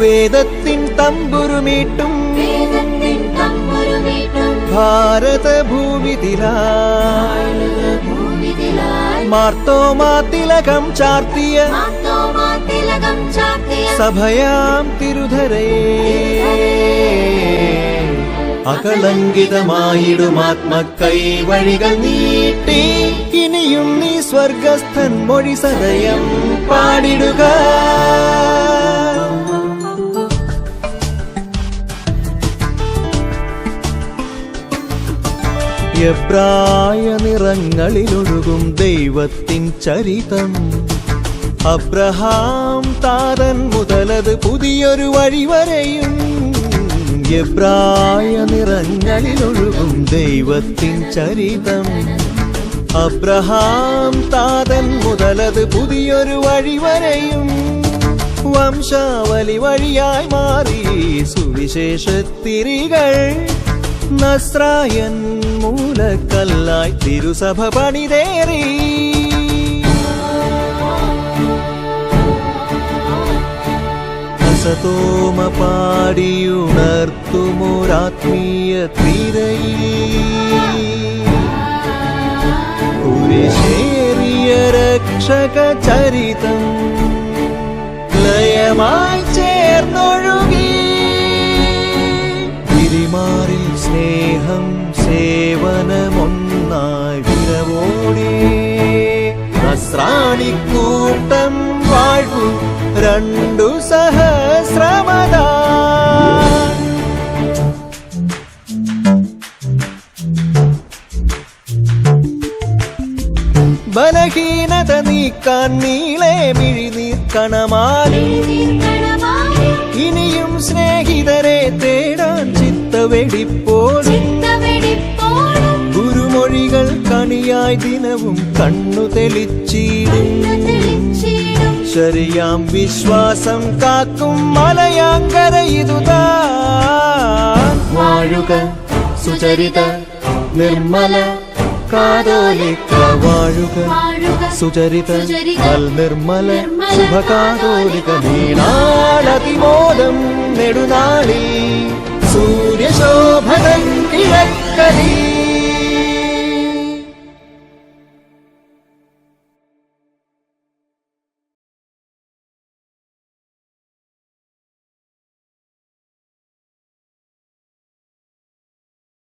വേദത്തിൻ തമ്പുരുമീട്ടും ഭാരത ഭൂമിതിലായി മാർത്തോമാ തിലകം ചാർത്തിയ സഭയാം തിരുധരയെ അകളങ്കിതമായിടുമാത്മക്കൈ വഴികൾ നീട്ടി ഇനിയും നീ സ്വർഗസ്ഥൻ മൊഴി സദയം പാടിടുക. എബ്രായ നിറങ്ങളിലൊഴുകും ദൈവത്തിൻ ചരിതം അബ്രഹാം താതൻ മുതലത് പുതിയൊരു വഴി വരെയും. എബ്രായ നിറങ്ങളിലൊഴുകും ദൈവത്തിൻ ചരിതം അബ്രഹാം താതൻ മുതലത് പുതിയൊരു വഴി വരെയും. വംശാവലി വഴിയായി മാറി സുവിശേഷത്തിരികൾ നസ്രായൻ മൂലക്കല്ലായി തിരുസഭ പണിതേറി. സതോമ പാടിയുണർത്തുമൊരാത്മീയ തിരയേറിയ രക്ഷക ചരിതം ലയമായി ചേർന്നൊഴുകി. തിരിമാറിൽ സ്നേഹം സേവനമൊന്നായി വിരവോടി. നസ്രാണിക്കൂട്ടം വാഴ്വു രണ്ടു സഹസ്രമതാ. ബലഹീനത നീക്കാൻ നീളെ മിഴിനീർക്കണമാലും ഇനിയും സ്നേഹിതരെ തേടാൻ ചിത്തവെടിപ്പോടും. ഗുരുമൊഴികൾ കണിയായി ദിനവും കണ്ണു തെളിച്ചിടും. ശരിയാം വിശ്വാസം കാക്കും മലയാങ്കര ഇതുതാൻ. വാഴുക സുചരിത നിർമ്മല കാതോലിക്ക വാഴുക സുചരിത നിർമ്മല ശുഭകാതോലിക. നീണാളതിമോദം നെടുനാളി സൂര്യശോഭനം കിഴക്കലി.